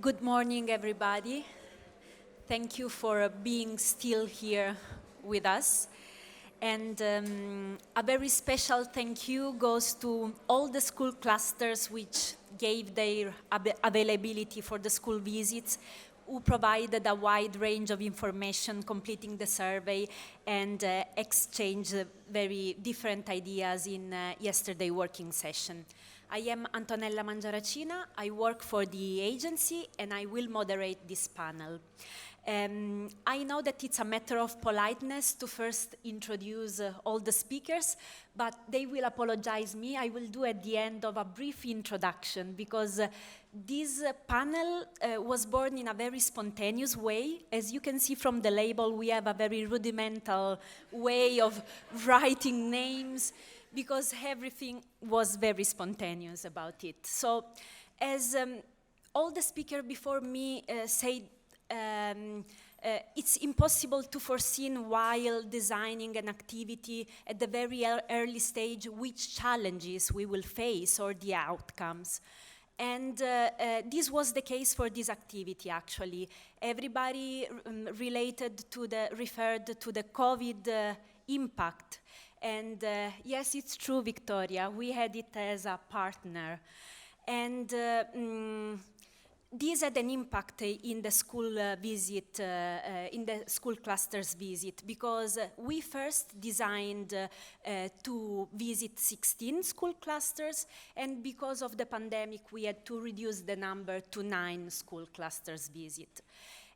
Good morning, everybody. Thank you for being still here with us. And a very special thank you goes to all the school clusters which gave their availability for the school visits, who provided a wide range of information completing the survey and exchanged very different ideas in yesterday's working session. I am Antonella Mangiaracina, I work for the agency and I will moderate this panel. I know that it's a matter of politeness to first introduce all the speakers, but they will apologize me. I will do at the end of a brief introduction because this panel was born in a very spontaneous way. As you can see from the label, we have a very rudimental way of writing names because everything was very spontaneous about it. So as all the speakers before me said, it's impossible to foresee while designing an activity at the very early stage which challenges we will face or the outcomes. And this was the case for this activity, actually. Everybody referred to the COVID impact. And yes, it's true, Victoria, we had it as a partner. And this had an impact in the school visit, in the school clusters visit, because we first designed to visit 16 school clusters, and because of the pandemic, we had to reduce the number to 9 school clusters visit.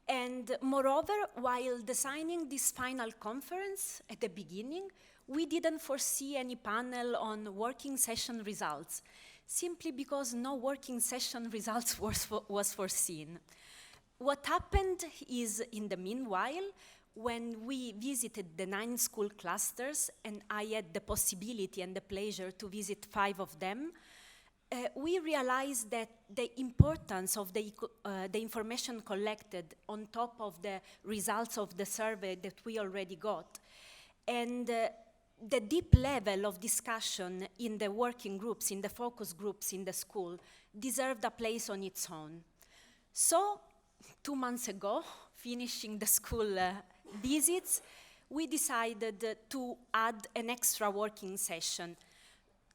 And moreover, while designing this final conference at the beginning, we didn't foresee any panel on working session results, simply because no working session results was foreseen. What happened is, in the meanwhile, when we visited the 9 school clusters, and I had the possibility and the pleasure to visit 5 of them, we realized that the importance of the information collected on top of the results of the survey that we already got, and the deep level of discussion in the working groups, in the focus groups in the school, deserved a place on its own. So, 2 months ago, finishing the school visits, we decided to add an extra working session,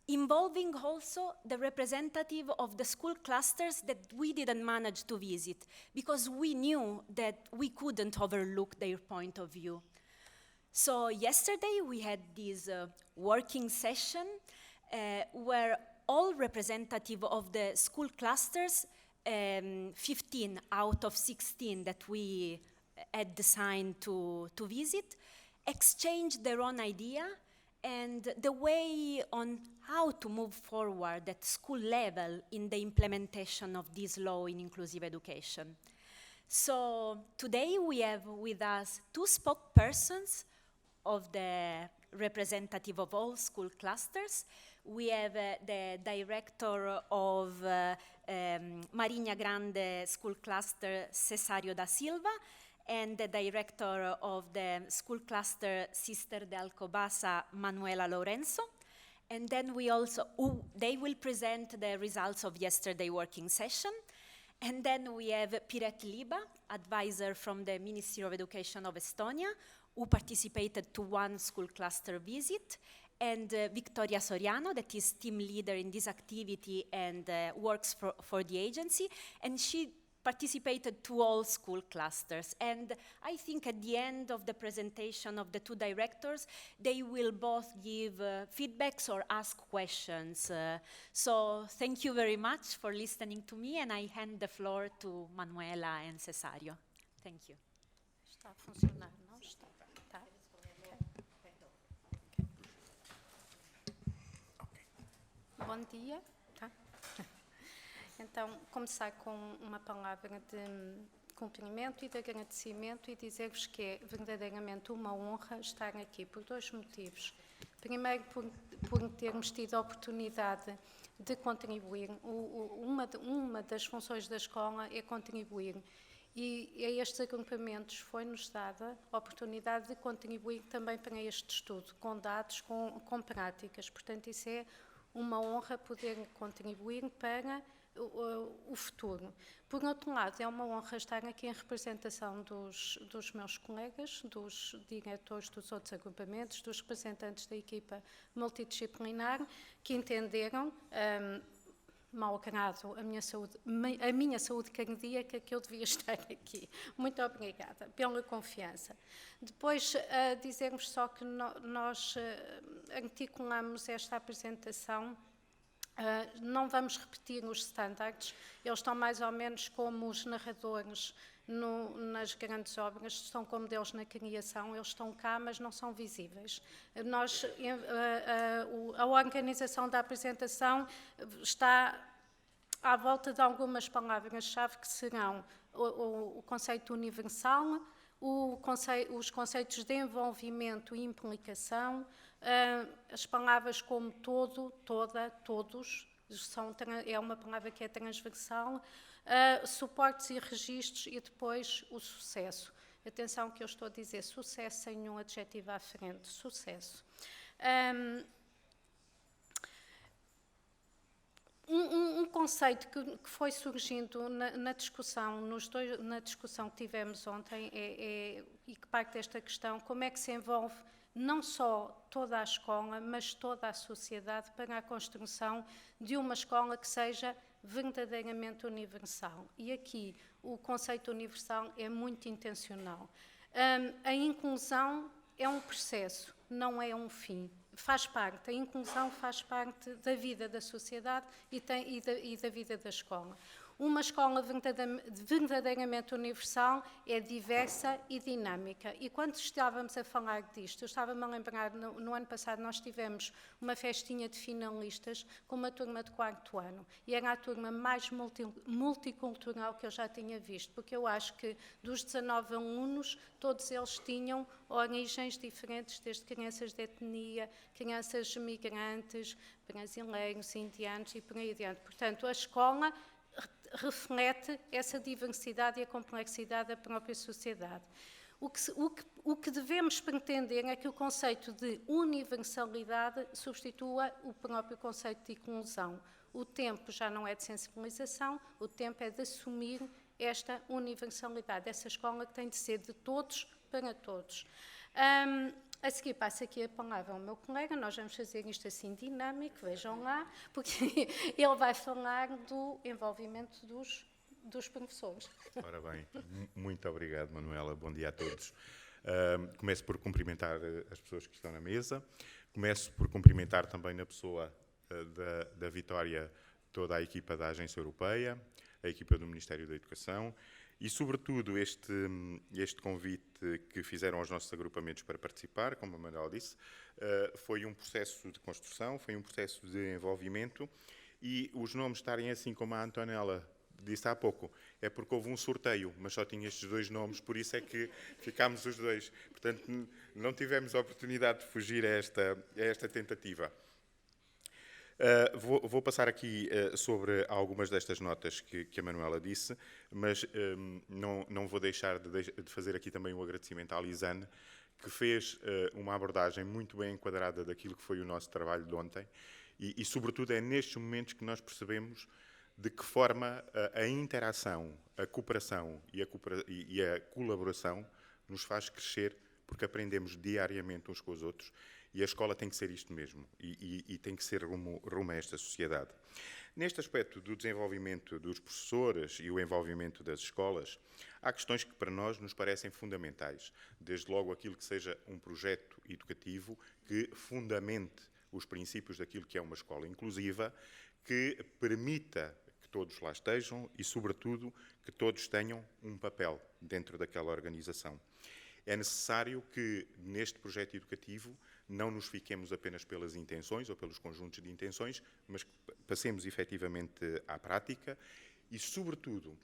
involving also the representative of the school clusters that we didn't manage to visit, because we knew that we couldn't overlook their point of view. So yesterday we had this working session where all representative of the school clusters, 15 out of 16 that we had designed to visit, exchanged their own idea and the way on how to move forward at school level in the implementation of this law in inclusive education. So today we have with us 2 spokespersons of the representative of all school clusters. We have the director of Marinha Grande School Cluster, Cesario da Silva, and the director of the school cluster Sister de Alcobaça, Manuela Lourenço. And then we also, they will present the results of yesterday's working session. And then we have Piret Liba, advisor from the Ministry of Education of Estonia, who participated to 1 school cluster visit, and Victoria Soriano, that is team leader in this activity and works for the agency, and she participated to all school clusters. And I think at the end of the presentation of the 2 directors, they will both give feedbacks or ask questions. So thank you very much for listening to me, and I hand the floor to Manuela and Cesario. Thank you. Está a funcionar, não está? Tá. Okay. Bom dia. Tá? Então, começar com uma palavra de cumprimento e de agradecimento e dizer-vos que é verdadeiramente uma honra estar aqui por 2 motivos. Primeiro, por termos tido a oportunidade de contribuir. Uma das funções da escola é contribuir. E a estes agrupamentos foi-nos dada a oportunidade de contribuir também para este estudo, com dados, com práticas. Portanto, isso é uma honra poder contribuir para o futuro. Por outro lado, é uma honra estar aqui em representação dos meus colegas, dos diretores dos outros agrupamentos, dos representantes da equipa multidisciplinar, que entenderam, mau grado, a minha saúde cardíaca, que eu devia estar aqui. Muito obrigada pela confiança. Depois, dizermos só que nós articulamos esta apresentação. Não vamos repetir os standards, eles estão mais ou menos como os narradores nas grandes obras, estão como Deus na criação, eles estão cá, mas não são visíveis. A organização da apresentação está à volta de algumas palavras-chave que serão o conceito universal, os conceitos de envolvimento e implicação, as palavras como todo, toda, todos, é uma palavra que é transversal, suportes e registros e depois o sucesso. Atenção que eu estou a dizer sucesso sem nenhum adjetivo à frente, sucesso. Um conceito que foi surgindo na discussão, na discussão que tivemos ontem, e que parte desta questão, como é que se envolve não só toda a escola, mas toda a sociedade para a construção de uma escola que seja verdadeiramente universal. E aqui o conceito universal é muito intencional. A inclusão é um processo, não é um fim. Faz parte, a inclusão faz parte da vida da sociedade e da vida da escola. Uma escola verdadeiramente universal é diversa e dinâmica. E quando estávamos a falar disto, eu estava-me a lembrar, no ano passado nós tivemos uma festinha de finalistas com uma turma de 4º ano. E era a turma mais multicultural que eu já tinha visto, porque eu acho que dos 19 alunos, todos eles tinham origens diferentes, desde crianças de etnia, crianças migrantes, brasileiros, indianos e por aí adiante. Portanto, a escola reflete essa diversidade e a complexidade da própria sociedade. O que devemos pretender é que o conceito de universalidade substitua o próprio conceito de inclusão. O tempo já não é de sensibilização, o tempo é de assumir esta universalidade, essa escola que tem de ser de todos para todos. A seguir passa aqui a palavra ao meu colega, nós vamos fazer isto assim dinâmico, vejam lá, porque ele vai falar do envolvimento dos professores. Ora bem, muito obrigado, Manuela, bom dia a todos. Começo por cumprimentar as pessoas que estão na mesa, começo por cumprimentar também na pessoa da Vitória toda a equipa da Agência Europeia, a equipa do Ministério da Educação, e, sobretudo, este convite que fizeram aos nossos agrupamentos para participar, como a Manuela disse, foi um processo de construção, foi um processo de envolvimento, e os nomes estarem assim como a Antonella disse há pouco, é porque houve um sorteio, mas só tinha estes 2 nomes, por isso é que ficámos os 2. Portanto, não tivemos a oportunidade de fugir a esta tentativa. Vou passar aqui sobre algumas destas notas que a Manuela disse, mas não vou deixar de fazer aqui também um agradecimento à Lisane, que fez uma abordagem muito bem enquadrada daquilo que foi o nosso trabalho de ontem e sobretudo, é nestes momentos que nós percebemos de que forma a interação, a cooperação e a colaboração nos faz crescer, porque aprendemos diariamente uns com os outros. E a escola tem que ser isto mesmo, e tem que ser rumo a esta sociedade. Neste aspecto do desenvolvimento dos professores e o envolvimento das escolas, há questões que para nós nos parecem fundamentais. Desde logo aquilo que seja um projeto educativo que fundamente os princípios daquilo que é uma escola inclusiva, que permita que todos lá estejam e, sobretudo, que todos tenham um papel dentro daquela organização. É necessário que, neste projeto educativo, não nos fiquemos apenas pelas intenções ou pelos conjuntos de intenções, mas que passemos efetivamente à prática e, sobretudo,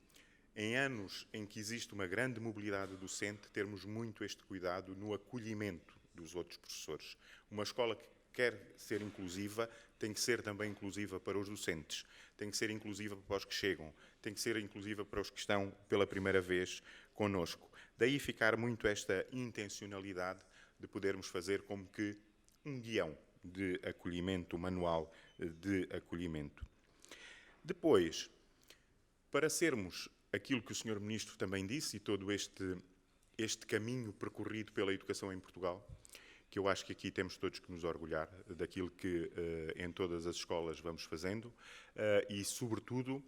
em anos em que existe uma grande mobilidade docente, termos muito este cuidado no acolhimento dos outros professores. Uma escola que quer ser inclusiva tem que ser também inclusiva para os docentes, tem que ser inclusiva para os que chegam, tem que ser inclusiva para os que estão pela primeira vez connosco. Daí ficar muito esta intencionalidade de podermos fazer como que um guião de acolhimento, um manual de acolhimento. Depois, para sermos aquilo que o Sr. Ministro também disse, e todo este caminho percorrido pela educação em Portugal, que eu acho que aqui temos todos que nos orgulhar daquilo que em todas as escolas vamos fazendo e, sobretudo,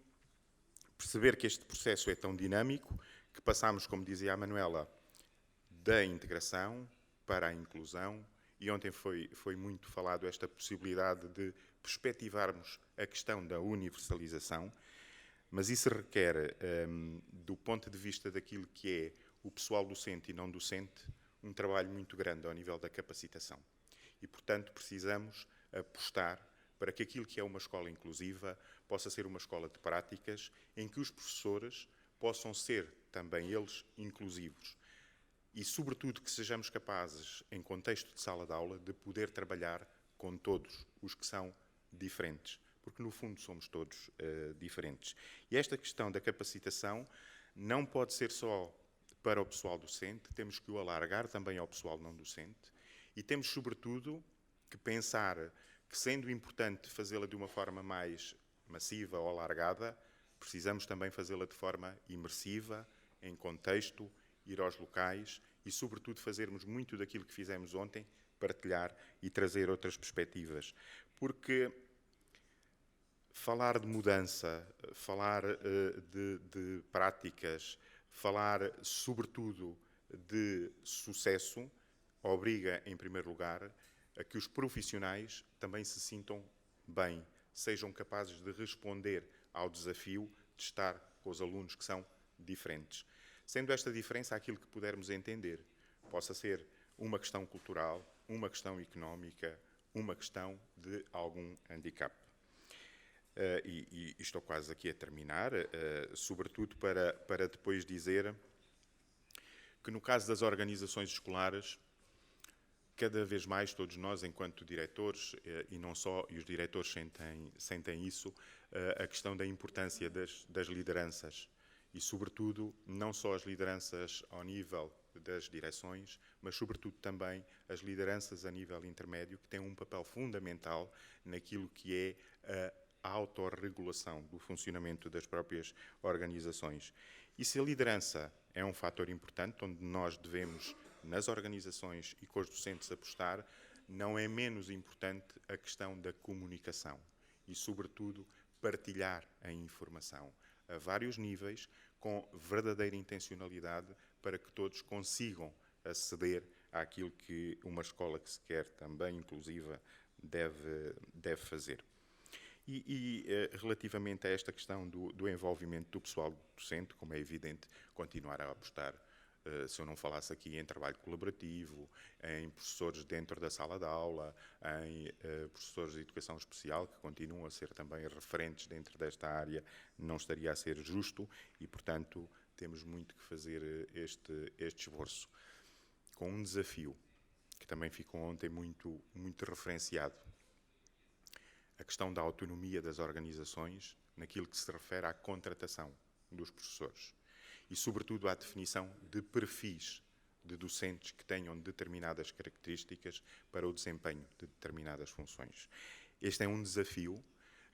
perceber que este processo é tão dinâmico que passamos, como dizia a Manuela, da integração para a inclusão, e ontem foi muito falado esta possibilidade de perspectivarmos a questão da universalização, mas isso requer, do ponto de vista daquilo que é o pessoal docente e não docente, um trabalho muito grande ao nível da capacitação. E, portanto, precisamos apostar para que aquilo que é uma escola inclusiva possa ser uma escola de práticas em que os professores possam ser também eles inclusivos. E, sobretudo, que sejamos capazes, em contexto de sala de aula, de poder trabalhar com todos os que são diferentes. Porque, no fundo, somos todos diferentes. E esta questão da capacitação não pode ser só para o pessoal docente, temos que o alargar também ao pessoal não docente e temos, sobretudo, que pensar que, sendo importante fazê-la de uma forma mais massiva ou alargada, precisamos também fazê-la de forma imersiva, em contexto, ir aos locais e, sobretudo, fazermos muito daquilo que fizemos ontem, partilhar e trazer outras perspectivas. Porque falar de mudança, falar de práticas, falar, sobretudo, de sucesso, obriga, em primeiro lugar, a que os profissionais também se sintam bem, sejam capazes de responder ao desafio de estar com os alunos que são diferentes. Sendo esta diferença aquilo que pudermos entender, possa ser uma questão cultural, uma questão económica, uma questão de algum handicap. E estou quase aqui a terminar, sobretudo para depois dizer que no caso das organizações escolares, cada vez mais todos nós, enquanto diretores, e não só, e os diretores sentem isso, a questão da importância das lideranças. E, sobretudo, não só as lideranças ao nível das direções, mas, sobretudo, também as lideranças a nível intermédio, que têm um papel fundamental naquilo que é a autorregulação do funcionamento das próprias organizações. E se a liderança é um fator importante, onde nós devemos, nas organizações e com os docentes, apostar, não é menos importante a questão da comunicação e, sobretudo, partilhar a informação a vários níveis, com verdadeira intencionalidade, para que todos consigam aceder àquilo que uma escola que se quer também inclusiva deve fazer. E relativamente a esta questão do envolvimento do pessoal docente, como é evidente, continuar a apostar, se eu não falasse aqui em trabalho colaborativo, em professores dentro da sala de aula, em professores de educação especial, que continuam a ser também referentes dentro desta área, não estaria a ser justo e, portanto, temos muito que fazer este esforço. Com um desafio, que também ficou ontem muito referenciado, a questão da autonomia das organizações naquilo que se refere à contratação dos professores e, sobretudo, à definição de perfis de docentes que tenham determinadas características para o desempenho de determinadas funções. Este é um desafio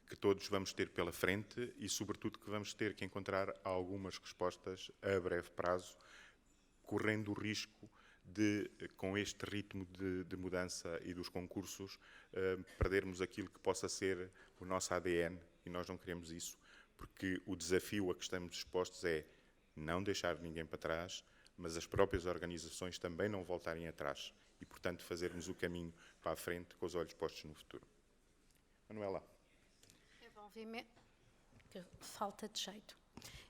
que todos vamos ter pela frente e, sobretudo, que vamos ter que encontrar algumas respostas a breve prazo, correndo o risco de, com este ritmo de mudança e dos concursos, perdermos aquilo que possa ser o nosso ADN, e nós não queremos isso, porque o desafio a que estamos dispostos é não deixar ninguém para trás, mas as próprias organizações também não voltarem atrás e, portanto, fazermos o caminho para a frente com os olhos postos no futuro. Manuela. Falta de jeito.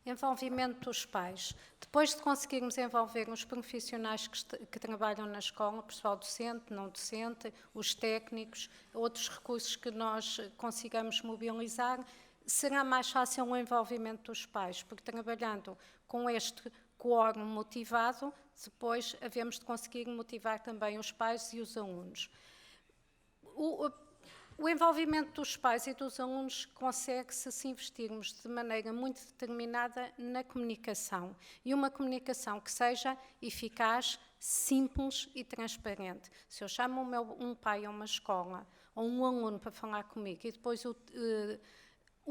Envolvimento dos pais. Depois de conseguirmos envolver os profissionais que trabalham na escola, o pessoal docente, não docente, os técnicos, outros recursos que nós consigamos mobilizar, será mais fácil o envolvimento dos pais, porque trabalhando com este quórum motivado, depois havemos de conseguir motivar também os pais e os alunos. O envolvimento dos pais e dos alunos consegue-se se investirmos de maneira muito determinada na comunicação. E uma comunicação que seja eficaz, simples e transparente. Se eu chamo um pai a uma escola ou um aluno para falar comigo e depois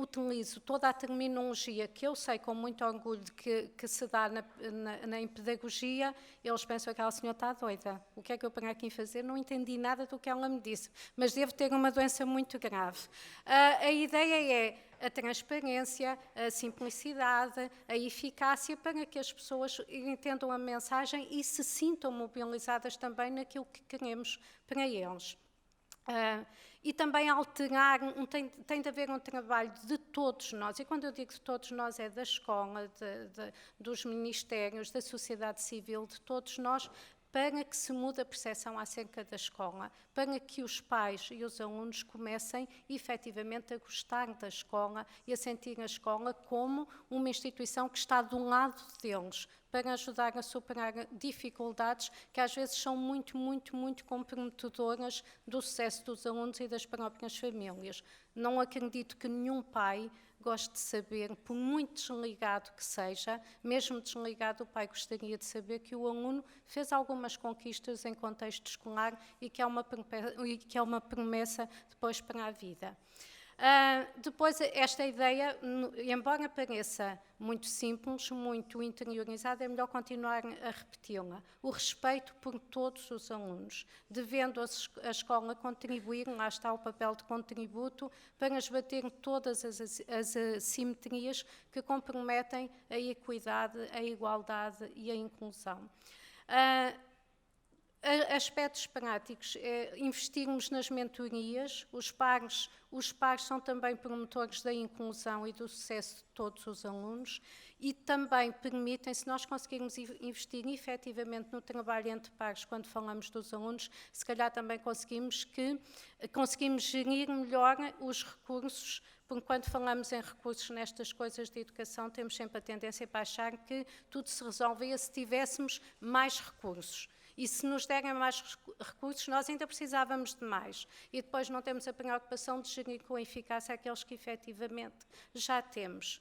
utilizo toda a terminologia que eu sei com muito orgulho que se dá em pedagogia, eles pensam que aquela senhora está doida. O que é que eu venho aqui fazer? Não entendi nada do que ela me disse, mas devo ter uma doença muito grave. A ideia é a transparência, a simplicidade, a eficácia, para que as pessoas entendam a mensagem e se sintam mobilizadas também naquilo que queremos para eles. E também alterar, tem de haver um trabalho de todos nós, e quando eu digo de todos nós é da escola, dos ministérios, da sociedade civil, de todos nós, para que se mude a percepção acerca da escola, para que os pais e os alunos comecem efetivamente a gostar da escola e a sentir a escola como uma instituição que está do lado deles, para ajudar a superar dificuldades que às vezes são muito, muito, muito comprometedoras do sucesso dos alunos e das próprias famílias. Não acredito que nenhum pai goste de saber, por muito desligado que seja, mesmo desligado, o pai gostaria de saber que o aluno fez algumas conquistas em contexto escolar e que é uma promessa depois para a vida. Depois, esta ideia, embora pareça muito simples, muito interiorizada, é melhor continuar a repeti-la. O respeito por todos os alunos, devendo a escola contribuir, lá está o papel de contributo, para esbater todas as assimetrias que comprometem a equidade, a igualdade e a inclusão. Aspectos práticos, investirmos nas mentorias, os pares são também promotores da inclusão e do sucesso de todos os alunos e também permitem, se nós conseguirmos investir efetivamente no trabalho entre pares quando falamos dos alunos, se calhar também conseguimos gerir melhor os recursos, porque quando falamos em recursos nestas coisas de educação temos sempre a tendência para achar que tudo se resolvia se tivéssemos mais recursos. E se nos derem mais recursos, nós ainda precisávamos de mais. E depois não temos a preocupação de gerir com eficácia aqueles que efetivamente já temos.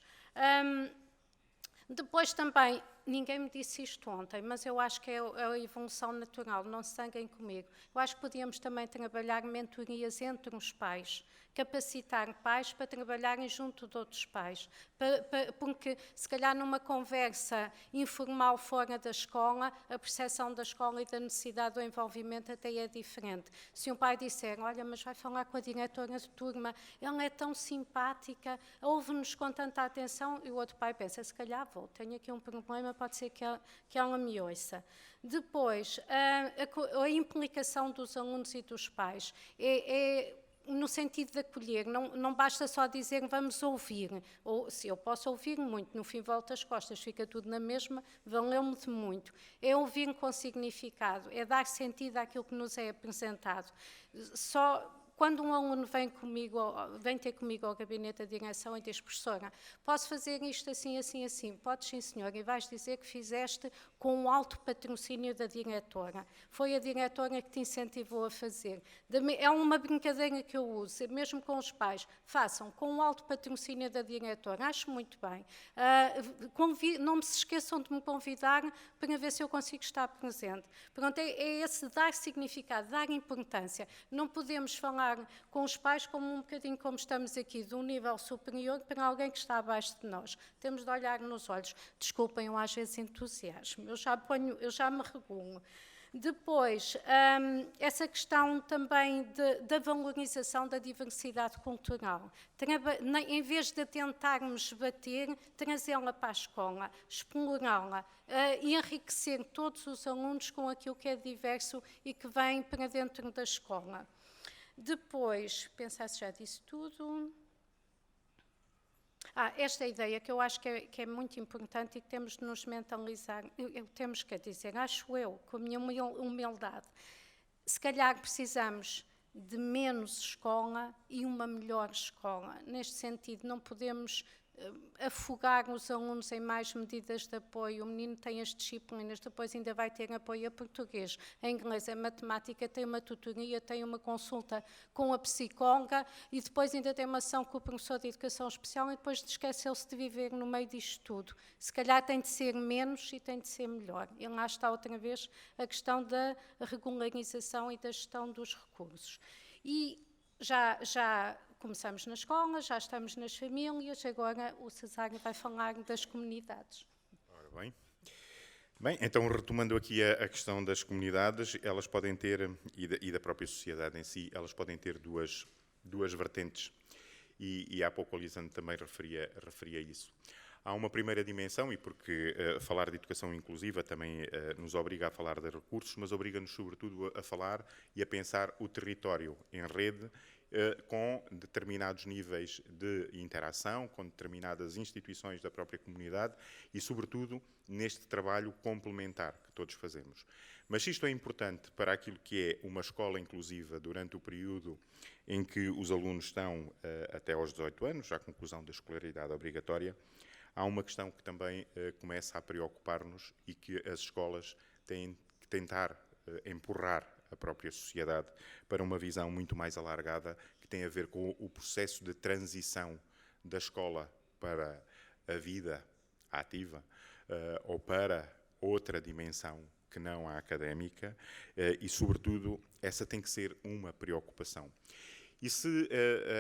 Depois também, ninguém me disse isto ontem, mas eu acho que é a evolução natural, não se zanguem comigo. Eu acho que podíamos também trabalhar mentorias entre os pais, capacitar pais para trabalharem junto de outros pais, porque se calhar numa conversa informal fora da escola, a percepção da escola e da necessidade do envolvimento até é diferente. Se um pai disser, olha, mas vai falar com a diretora de turma, ela é tão simpática, ouve-nos com tanta atenção, e o outro pai pensa, se calhar vou, tenho aqui um problema, pode ser que ela me ouça. Depois, a implicação dos alunos e dos pais no sentido de acolher, não basta só dizer vamos ouvir, ou se eu posso ouvir muito, no fim volta as costas, fica tudo na mesma, valeu-me de muito. É ouvir com significado, é dar sentido àquilo que nos é apresentado. Só quando um aluno vem ter comigo ao gabinete de direção e diz, professora, posso fazer isto assim, assim, assim? Podes, sim, senhor, e vais dizer que fizeste com o alto patrocínio da diretora. Foi a diretora que te incentivou a fazer. É uma brincadeira que eu uso, mesmo com os pais. Façam com o alto patrocínio da diretora. Acho muito bem. Não me se esqueçam de me convidar para ver se eu consigo estar presente. Pronto, é esse dar significado, dar importância. Não podemos falar com os pais como um bocadinho como estamos aqui, de um nível superior para alguém que está abaixo de nós. Temos de olhar nos olhos. Desculpem, eu às vezes entusiasmo. Eu já me regulo. Depois, essa questão também da valorização da diversidade cultural. Em vez de tentarmos bater, trazê-la para a escola, explorá-la e enriquecer todos os alunos com aquilo que é diverso e que vem para dentro da escola. Depois, pensar se já disse tudo. Esta ideia que eu acho que é muito importante e que temos de nos mentalizar, temos que dizer, acho eu, com a minha humildade, se calhar precisamos de menos escola e uma melhor escola. Neste sentido, não podemos afogar os alunos em mais medidas de apoio. O menino tem as disciplinas, depois ainda vai ter apoio a português, a inglês, a matemática, tem uma tutoria, tem uma consulta com a psicóloga e depois ainda tem uma ação com o professor de educação especial e depois esqueceu-se de viver no meio disto tudo. Se calhar tem de ser menos e tem de ser melhor. E lá está outra vez a questão da regularização e da gestão dos recursos. E já começamos na escola, já estamos nas famílias, agora o Cesário vai falar das comunidades. Ora bem. Bem, então retomando aqui a questão das comunidades, elas podem ter, e da própria sociedade em si, elas podem ter duas vertentes. E há pouco a Lisandro também referia isso. Há uma primeira dimensão, e porque falar de educação inclusiva também nos obriga a falar de recursos, mas obriga-nos sobretudo a falar e a pensar o território em rede, com determinados níveis de interação, com determinadas instituições da própria comunidade e, sobretudo, neste trabalho complementar que todos fazemos. Mas isto é importante para aquilo que é uma escola inclusiva durante o período em que os alunos estão até aos 18 anos, à conclusão da escolaridade obrigatória. Há uma questão que também começa a preocupar-nos e que as escolas têm que tentar empurrar a própria sociedade para uma visão muito mais alargada, que tem a ver com o processo de transição da escola para a vida ativa ou para outra dimensão que não a académica e, sobretudo, essa tem que ser uma preocupação. E se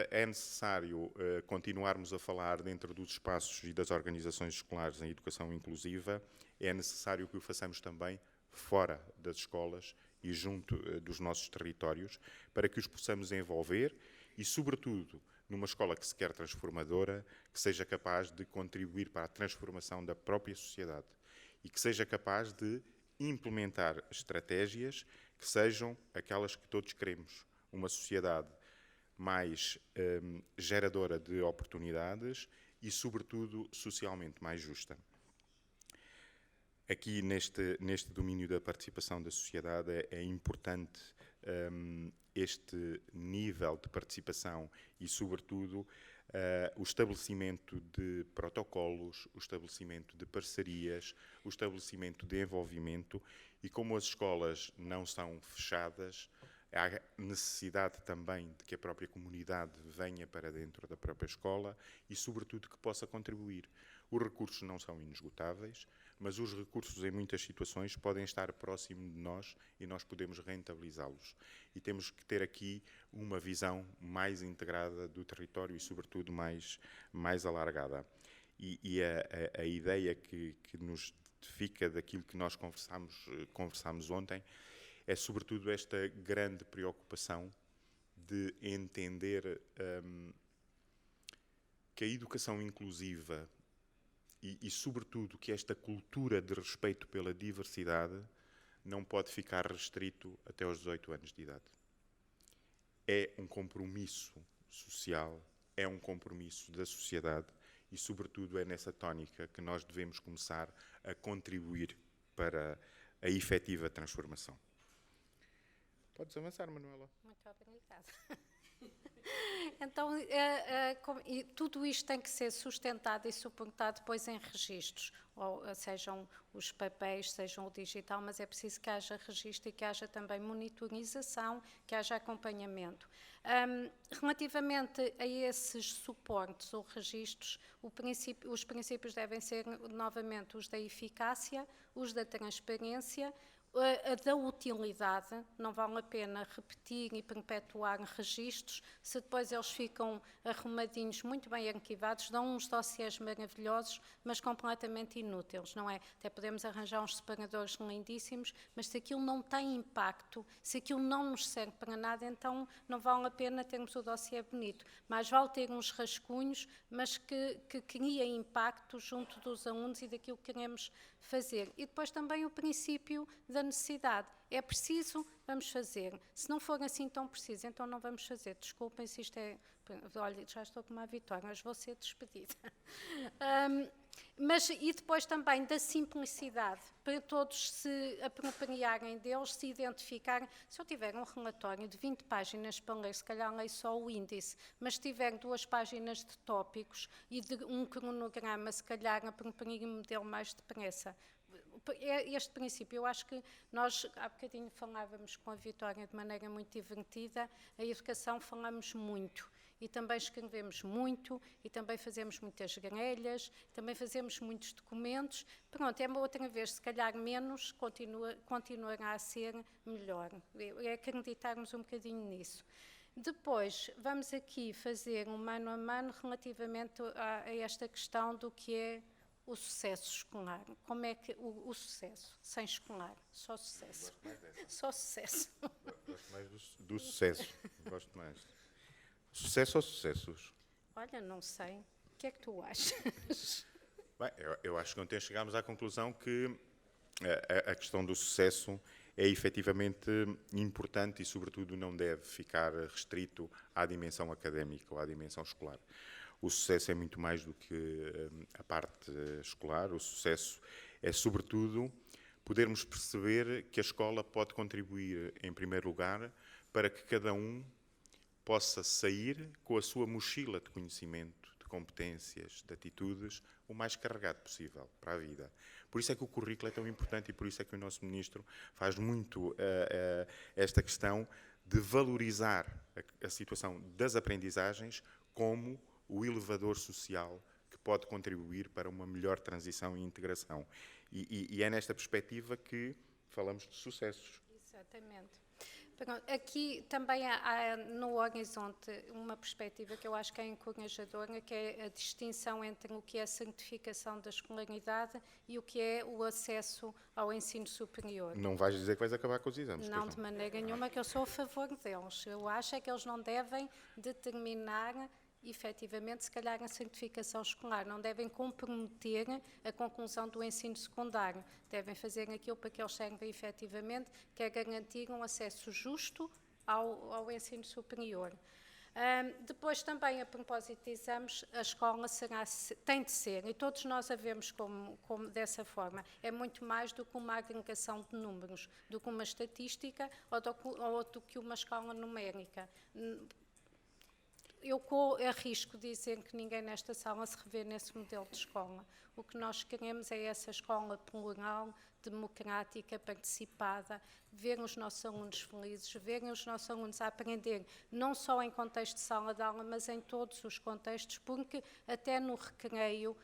é necessário continuarmos a falar dentro dos espaços e das organizações escolares em educação inclusiva, é necessário que o façamos também fora das escolas e junto dos nossos territórios, para que os possamos envolver e, sobretudo, numa escola que se quer transformadora, que seja capaz de contribuir para a transformação da própria sociedade e que seja capaz de implementar estratégias que sejam aquelas que todos queremos. Uma sociedade mais geradora de oportunidades e, sobretudo, socialmente mais justa. Aqui, neste domínio da participação da sociedade, é importante este nível de participação e, sobretudo, o estabelecimento de protocolos, o estabelecimento de parcerias, o estabelecimento de envolvimento e, como as escolas não são fechadas, há necessidade também de que a própria comunidade venha para dentro da própria escola e, sobretudo, que possa contribuir. Os recursos não são inesgotáveis, mas os recursos, em muitas situações, podem estar próximo de nós e nós podemos rentabilizá-los. E temos que ter aqui uma visão mais integrada do território e, sobretudo, mais alargada. E a ideia que nos fica daquilo que nós conversámos ontem é, sobretudo, esta grande preocupação de entender que a educação inclusiva e, sobretudo, que esta cultura de respeito pela diversidade não pode ficar restrito até aos 18 anos de idade. É um compromisso social, é um compromisso da sociedade e, sobretudo, é nessa tónica que nós devemos começar a contribuir para a efetiva transformação. Podes avançar, Manuela. Muito obrigada. Então, tudo isto tem que ser sustentado e suportado depois em registros, ou sejam os papéis, sejam o digital, mas é preciso que haja registro e que haja também monitorização, que haja acompanhamento. Relativamente a esses suportes ou registros, os princípios devem ser novamente os da eficácia, os da transparência, a da utilidade. Não vale a pena repetir e perpetuar registros se depois eles ficam arrumadinhos, muito bem arquivados, dão uns dossiês maravilhosos, mas completamente inúteis, não é? Até podemos arranjar uns separadores lindíssimos, mas se aquilo não tem impacto, se aquilo não nos serve para nada, então não vale a pena termos o dossiê bonito. Mais vale ter uns rascunhos, mas que criem impacto junto dos alunos e daquilo que queremos fazer. E depois também o princípio da necessidade. É preciso, vamos fazer. Se não for assim tão preciso, então não vamos fazer. Desculpem se isto é... Olha, já estou com uma vitória, mas vou ser despedida. E depois também da simplicidade, para todos se apropriarem deles, se identificarem. Se eu tiver um relatório de 20 páginas para ler, se calhar leio só o índice, mas se tiver 2 páginas de tópicos e de um cronograma, se calhar aproprio-me dele mais depressa. Este princípio, eu acho que nós, há bocadinho falávamos com a Vitória de maneira muito divertida, a educação falamos muito. E também escrevemos muito, e também fazemos muitas grelhas, também fazemos muitos documentos. Pronto, é uma outra vez, se calhar menos, continuará a ser melhor. É acreditarmos um bocadinho nisso. Depois, vamos aqui fazer um mano a mano relativamente a esta questão do que é o sucesso escolar. Como é que o sucesso, sem escolar, só sucesso. Só sucesso. Gosto mais do sucesso. Gosto mais. Sucesso ou sucessos? Olha, não sei. O que é que tu achas? Bem, eu acho que ontem chegámos à conclusão que a questão do sucesso é efetivamente importante e, sobretudo, não deve ficar restrito à dimensão académica ou à dimensão escolar. O sucesso é muito mais do que a parte escolar. O sucesso é, sobretudo, podermos perceber que a escola pode contribuir, em primeiro lugar, para que cada um possa sair com a sua mochila de conhecimento, de competências, de atitudes, o mais carregado possível para a vida. Por isso é que o currículo é tão importante e por isso é que o nosso Ministro faz muito esta questão de valorizar a situação das aprendizagens como o elevador social que pode contribuir para uma melhor transição e integração. E é nesta perspectiva que falamos de sucessos. Exatamente. Aqui também há no horizonte uma perspectiva que eu acho que é encorajadora, que é a distinção entre o que é a certificação da escolaridade e o que é o acesso ao ensino superior. Não vais dizer que vais acabar com os exames? Não, de maneira nenhuma, que eu sou a favor deles. Eu acho é que eles não devem determinar efetivamente, se calhar, a certificação escolar. Não devem comprometer a conclusão do ensino secundário. Devem fazer aquilo para que eles servem efetivamente, que é garantir um acesso justo ao ensino superior. Depois, também, a propósito de exames, a escola tem de ser, e todos nós a vemos como dessa forma, é muito mais do que uma agregação de números, do que uma estatística ou do que uma escola numérica. Eu arrisco dizer que ninguém nesta sala se revê nesse modelo de escola. O que nós queremos é essa escola plural, democrática, participada, ver os nossos alunos felizes, verem os nossos alunos a aprender, não só em contexto de sala de aula, mas em todos os contextos, porque até no recreio,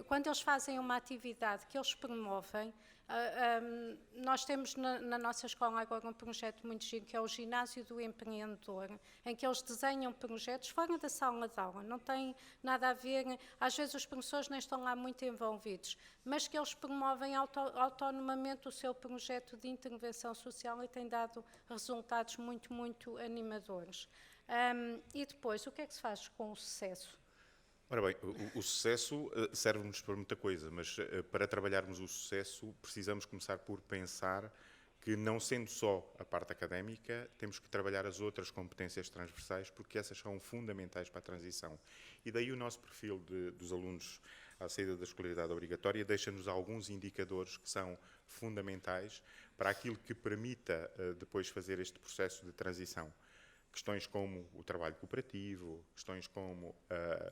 quando eles fazem uma atividade que eles promovem, nós temos na nossa escola agora um projeto muito giro, que é o Ginásio do Empreendedor, em que eles desenham projetos fora da sala de aula, não tem nada a ver, às vezes os professores nem estão lá muito envolvidos, mas que eles promovem autonomamente o seu projeto de intervenção social e tem dado resultados muito, muito animadores. E depois, o que é que se faz com o sucesso? Ora bem, o sucesso serve-nos para muita coisa, mas para trabalharmos o sucesso precisamos começar por pensar que, não sendo só a parte académica, temos que trabalhar as outras competências transversais, porque essas são fundamentais para a transição. E daí o nosso perfil dos alunos à saída da escolaridade obrigatória deixa-nos alguns indicadores que são fundamentais para aquilo que permita depois fazer este processo de transição. Questões como o trabalho cooperativo, questões como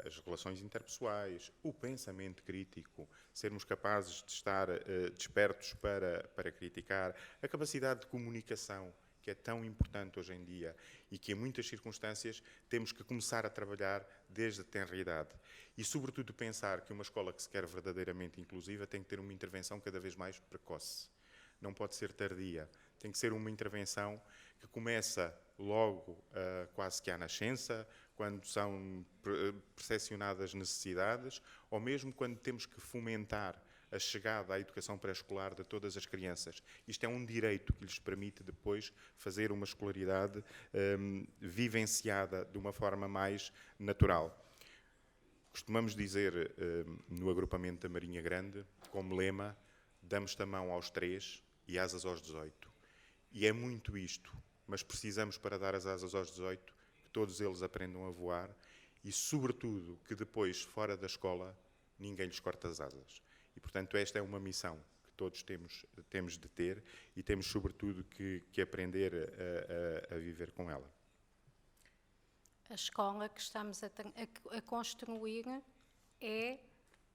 as relações interpessoais, o pensamento crítico, sermos capazes de estar despertos para criticar, a capacidade de comunicação, que é tão importante hoje em dia e que, em muitas circunstâncias, temos que começar a trabalhar desde a tenra-idade. E, sobretudo, pensar que uma escola que se quer verdadeiramente inclusiva tem que ter uma intervenção cada vez mais precoce. Não pode ser tardia. Tem que ser uma intervenção que começa logo, quase que à nascença, quando são percepcionadas necessidades, ou mesmo quando temos que fomentar a chegada à educação pré-escolar de todas as crianças. Isto é um direito que lhes permite depois fazer uma escolaridade vivenciada de uma forma mais natural. Costumamos dizer no agrupamento da Marinha Grande, como lema, damos-te a mão aos 3 e asas aos 18. E é muito isto, mas precisamos, para dar as asas aos 18, que todos eles aprendam a voar e, sobretudo, que depois, fora da escola, ninguém lhes corta as asas. E, portanto, esta é uma missão que todos temos de ter e temos, sobretudo, que aprender a viver com ela. A escola que estamos a construir é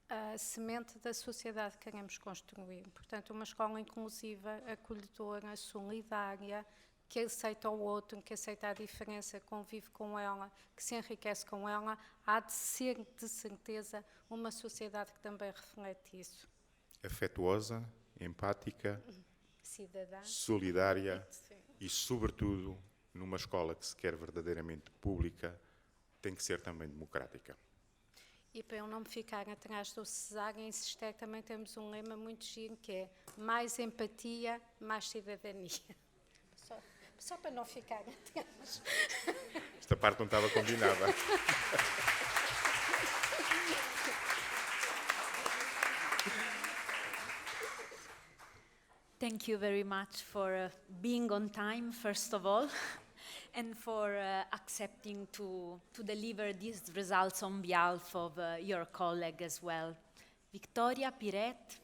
a semente da sociedade que queremos construir. Portanto, uma escola inclusiva, acolhedora, solidária, que aceita o outro, que aceita a diferença, convive com ela, que se enriquece com ela, há de ser, de certeza, uma sociedade que também reflete isso. Afetuosa, empática, cidadã, solidária e, sobretudo, numa escola que se quer verdadeiramente pública, tem que ser também democrática. E para eu não me ficar atrás do Cesar, em Cister também temos um lema muito giro que é mais empatia, mais cidadania. Só para não ficar atrás. Esta parte não estava combinada. Thank you very much for being on time, first of all, and for accepting to deliver these results on behalf of your colleague as well. Victoria, Pirette,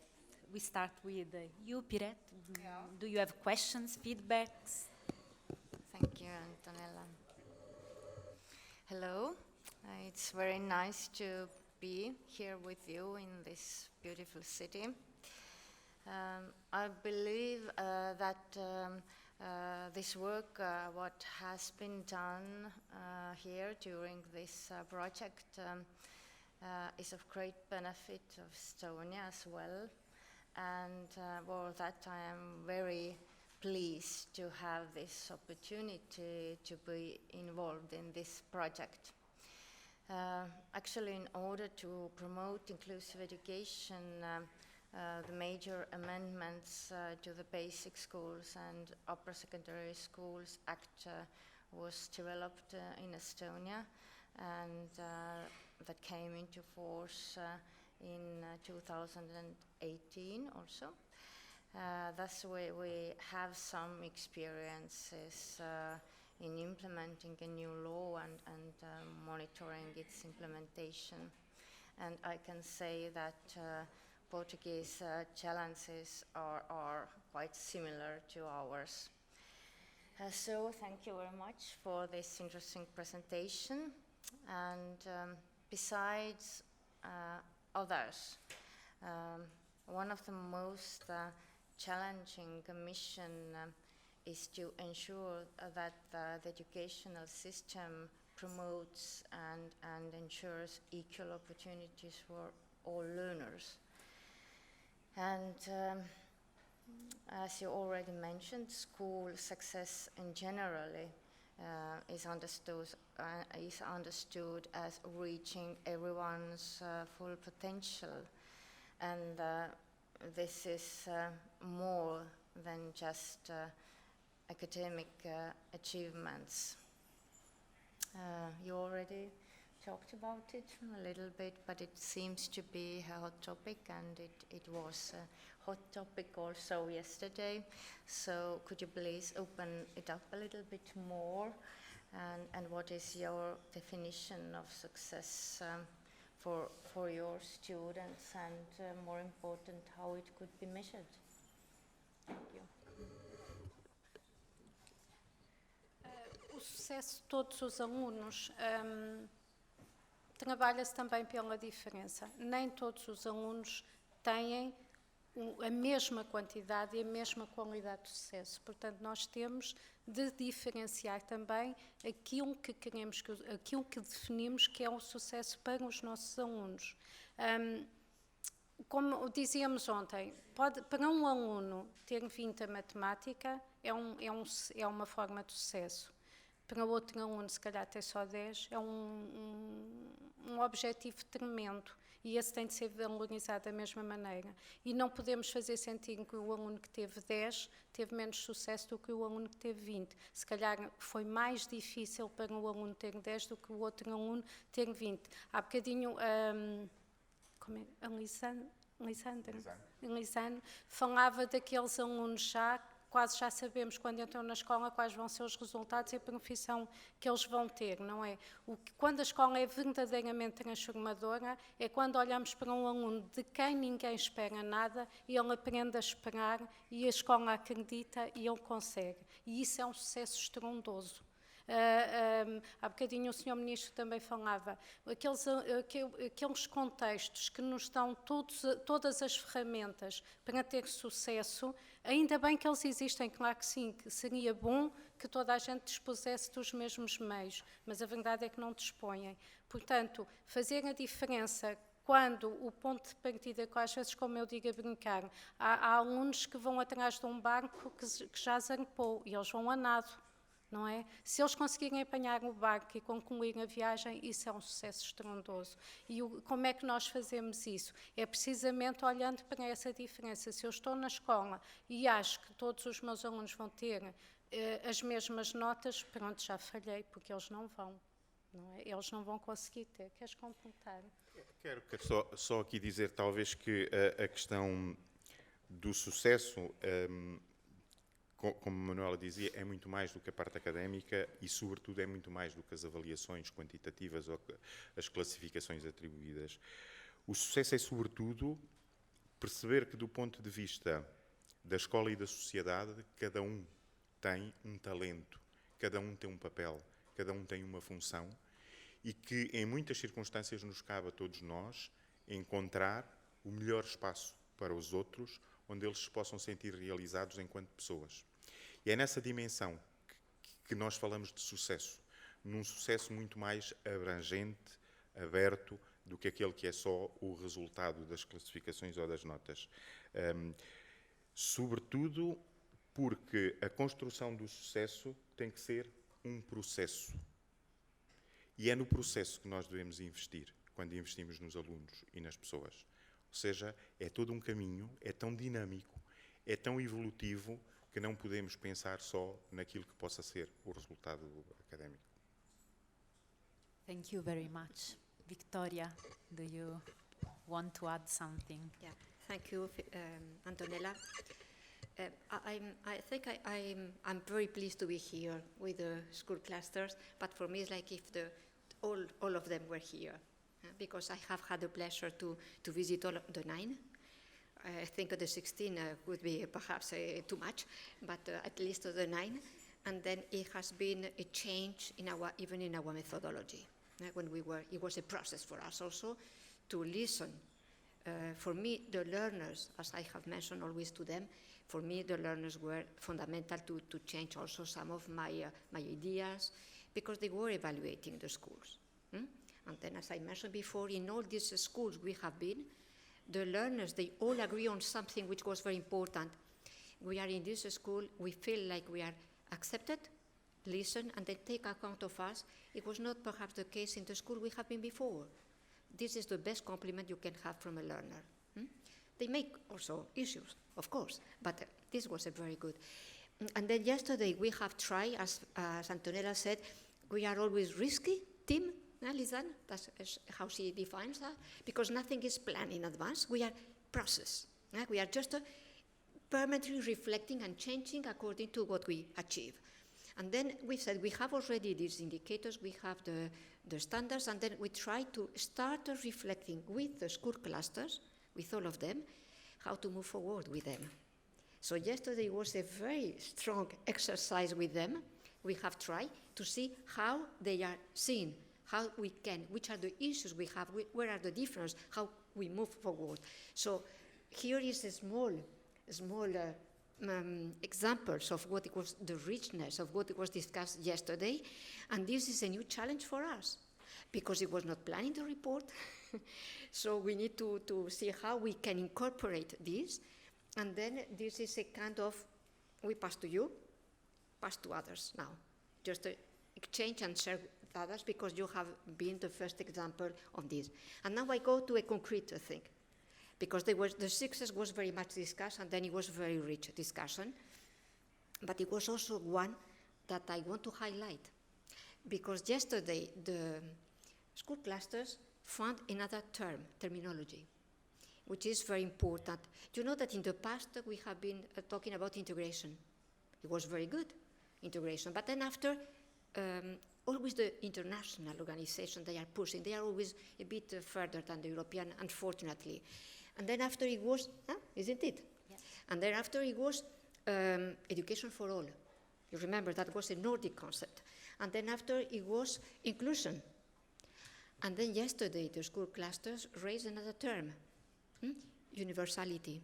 we start with you, Pirette. Do you have questions, feedbacks? Thank you, Antonella. Hello, it's very nice to be here with you in this beautiful city. I believe that this work, what has been done here during this project, is of great benefit of Estonia as well. And for that I am very pleased to have this opportunity to be involved in this project. Actually, in order to promote inclusive education, the major amendments to the Basic Schools and Upper Secondary Schools Act was developed in Estonia, and that came into force in 2018 also. Thus we have some experiences in implementing a new law and monitoring its implementation. And I can say that Portuguese challenges are quite similar to ours. So thank you very much for this interesting presentation. And besides others, one of the most challenging mission is to ensure that the educational system promotes and ensures equal opportunities for all learners. And as you already mentioned, school success in generally is understood as reaching everyone's full potential, and this is more than just academic achievements. You already talked about it a little bit, but it seems to be a hot topic, and it was a hot topic also yesterday. So could you please open it up a little bit more, and what is your definition of success for your students, and more important, how it could be measured? Thank you. O sucesso de todos os alunos trabalha-se também pela diferença. Nem todos os alunos têm a mesma quantidade e a mesma qualidade de sucesso. Portanto, nós temos de diferenciar também aquilo que queremos, aquilo que definimos que é o sucesso para os nossos alunos. Como dizíamos ontem, para um aluno ter 20 a matemática é uma forma de sucesso. Para outro aluno, se calhar ter só 10, é um objetivo tremendo, e esse tem de ser valorizado da mesma maneira. E não podemos fazer sentir que o aluno que teve 10 teve menos sucesso do que o aluno que teve 20. Se calhar foi mais difícil para o aluno ter 10 do que o outro aluno ter 20. Há bocadinho, a Lisandra falava daqueles alunos quase já sabemos quando entram na escola quais vão ser os resultados e a profissão que eles vão ter, não é? Quando a escola é verdadeiramente transformadora é quando olhamos para um aluno de quem ninguém espera nada e ele aprende a esperar e a escola acredita e ele consegue. E isso é um sucesso estrondoso. Há bocadinho o Sr. Ministro também falava, aqueles contextos que nos dão todas as ferramentas para ter sucesso, ainda bem que eles existem, claro que sim, que seria bom que toda a gente dispusesse dos mesmos meios, mas a verdade é que não dispõem. Portanto, fazer a diferença quando o ponto de partida, que às vezes, como eu digo a brincar, há alunos que vão atrás de um barco que já zarpou e eles vão a nado. não é? Se eles conseguirem apanhar o barco e concluir a viagem, isso é um sucesso estrondoso. E como é que nós fazemos isso? É precisamente olhando para essa diferença. Se eu estou na escola e acho que todos os meus alunos vão ter as mesmas notas, pronto, já falhei, porque eles não vão. Não é? Eles não vão conseguir ter. Queres completar? Quero só aqui dizer, talvez, que a questão do sucesso, como a Manuela dizia, é muito mais do que a parte académica e, sobretudo, é muito mais do que as avaliações quantitativas ou as classificações atribuídas. O sucesso é, sobretudo, perceber que, do ponto de vista da escola e da sociedade, cada um tem um talento, cada um tem um papel, cada um tem uma função e que, em muitas circunstâncias, nos cabe a todos nós encontrar o melhor espaço para os outros, onde eles se possam sentir realizados enquanto pessoas. E é nessa dimensão que nós falamos de sucesso, num sucesso muito mais abrangente, aberto, do que aquele que é só o resultado das classificações ou das notas. Sobretudo porque a construção do sucesso tem que ser um processo. E é no processo que nós devemos investir, quando investimos nos alunos e nas pessoas. Ou seja, é todo um caminho, é tão dinâmico, é tão evolutivo, que não podemos pensar só naquilo que possa ser o resultado académico. Thank you very much. Victoria, do you want to add something? Yeah, thank you, Antonella. I think I'm very pleased to be here with the school clusters, but for me it's like if all of them were here, because I have had the pleasure to visit all of the 9. I think the 16 would be perhaps too much, but at least the 9. And then it has been a change even in our methodology. It was a process for us also to listen. For me, the learners, as I have mentioned always to them, for me the learners were fundamental to change also some of my ideas, because they were evaluating the schools. And then, as I mentioned before, in all these schools we have been, the learners, they all agree on something which was very important. We are in this school, we feel like we are accepted, listen, and they take account of us. It was not perhaps the case in the school we have been before. This is the best compliment you can have from a learner. They make also issues, of course, but this was a very good. And then yesterday we have tried, as Antonella said, we are always risky team. Lisan, that's how she defines that, because nothing is planned in advance. We are process. We are just permanently reflecting and changing according to what we achieve. And then we said we have already these indicators, we have the standards, and then we try to start reflecting with the school clusters, with all of them, how to move forward with them. So yesterday was a very strong exercise with them. We have tried to see how they are seen, how we can, which are the issues we have, where are the differences, how we move forward. So here is a small examples of what it was, the richness of what it was discussed yesterday. And this is a new challenge for us, because it was not planned in the report. So we need to see how we can incorporate this. And then this is a kind of, we pass to you, pass to others now. Just exchange and share with others, because you have been the first example of this. And now I go to a concrete thing, because the success was very much discussed, and then it was very rich discussion. But it was also one that I want to highlight, because yesterday the school clusters found another terminology, which is very important. You know that in the past we have been talking about integration. It was very good, integration. But then after, always the international organizations, they are pushing. They are always a bit further than the European, unfortunately. And then after it was, isn't it? Yes. And then after it was education for all. You remember that was a Nordic concept. And then after it was inclusion. And then yesterday the school clusters raised another term, universality.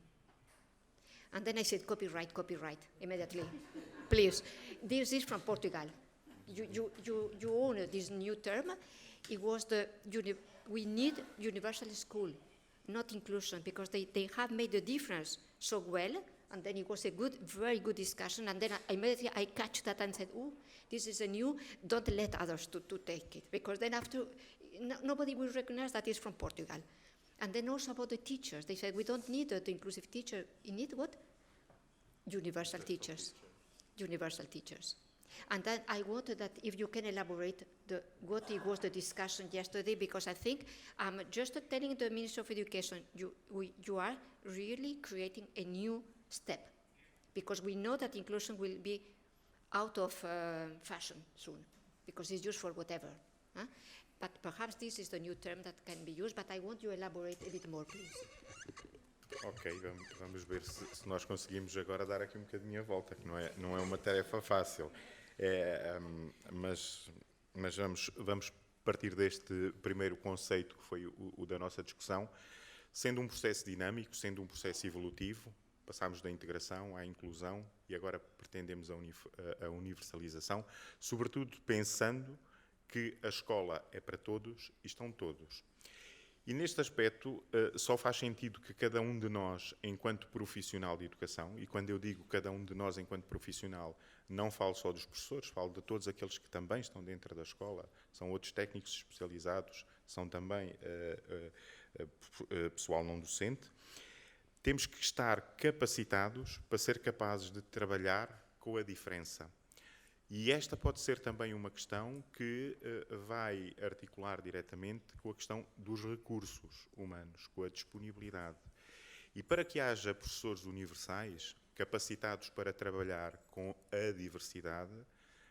And then I said copyright, immediately. Please, this is from Portugal. You own this new term. It was we need universal school, not inclusion, because they have made the difference so well, And then it was a good, very good discussion. And then immediately I catch that and said, oh, this is a new, don't let others to take it. Because then after, nobody will recognize that it's from Portugal. And then also about the teachers. They said, we don't need the inclusive teacher. You need what? Universal teachers. Universal teachers. And then I wanted that if you can elaborate what it was the discussion yesterday, because I think I'm just telling the Minister of Education, you are really creating a new step, because we know that inclusion will be out of fashion soon, because it's used for whatever. Huh? But perhaps this is the new term that can be used, but I want you to elaborate a bit more, please. Ok, vamos ver se nós conseguimos agora dar aqui um bocadinho a volta, que não é uma tarefa fácil. Mas vamos partir deste primeiro conceito, que foi o da nossa discussão, sendo um processo dinâmico, sendo um processo evolutivo. Passámos da integração à inclusão e agora pretendemos a universalização, sobretudo pensando que a escola é para todos e estão todos. E neste aspecto só faz sentido que cada um de nós, enquanto profissional de educação, e quando eu digo cada um de nós enquanto profissional, não falo só dos professores, falo de todos aqueles que também estão dentro da escola, são outros técnicos especializados, são também pessoal não docente, temos que estar capacitados para ser capazes de trabalhar com a diferença. E esta pode ser também uma questão que vai articular diretamente com a questão dos recursos humanos, com a disponibilidade. E para que haja professores universais, capacitados para trabalhar com a diversidade,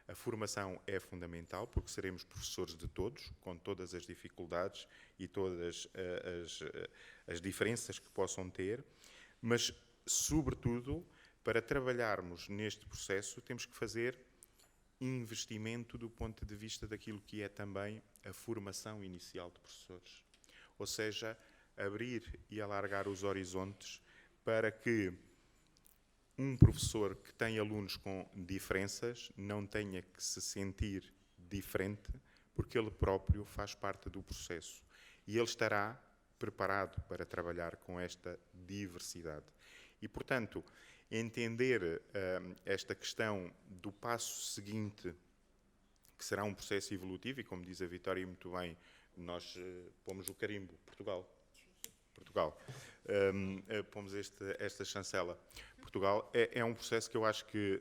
a formação é fundamental, porque seremos professores de todos, com todas as dificuldades e todas as diferenças que possam ter, mas, sobretudo, para trabalharmos neste processo, temos que fazer investimento do ponto de vista daquilo que é também a formação inicial de professores. Ou seja, abrir e alargar os horizontes para que um professor que tem alunos com diferenças não tenha que se sentir diferente, porque ele próprio faz parte do processo. E ele estará preparado para trabalhar com esta diversidade. E, portanto, entender esta questão do passo seguinte, que será um processo evolutivo, e como diz a Vitória muito bem, nós pomos o carimbo, Portugal. Pomos esta chancela. Portugal é um processo que eu acho que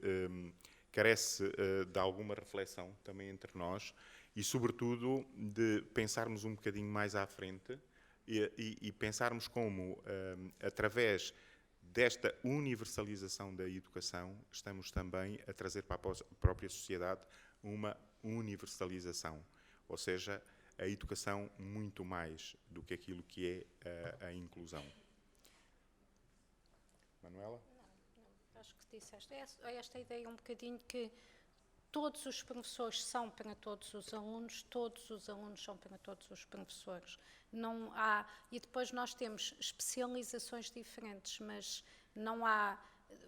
carece de alguma reflexão também entre nós e, sobretudo, de pensarmos um bocadinho mais à frente e pensarmos como, através desta universalização da educação, estamos também a trazer para a própria sociedade uma universalização, ou seja, a educação muito mais do que aquilo que é a inclusão. Manuela? Não, acho que disseste. Esta ideia um bocadinho que todos os professores são para todos os alunos são para todos os professores. Não há, e depois nós temos especializações diferentes, mas não há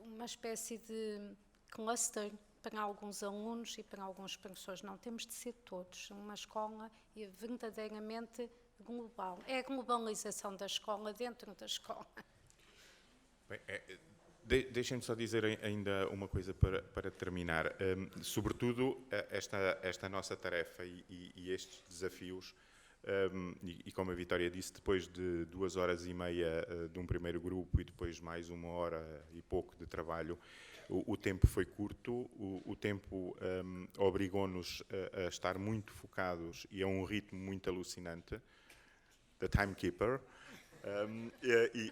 uma espécie de cluster para alguns alunos e para alguns professores. Não, temos de ser todos uma escola verdadeiramente global. É a globalização da escola dentro da escola. Bem, deixem-me só dizer ainda uma coisa para terminar. Sobretudo, esta nossa tarefa e estes desafios, e como a Vitória disse, depois de 2h30 de um primeiro grupo e depois mais 1 hora e pouco de trabalho, o tempo foi curto, o tempo obrigou-nos a estar muito focados e a um ritmo muito alucinante, the timekeeper,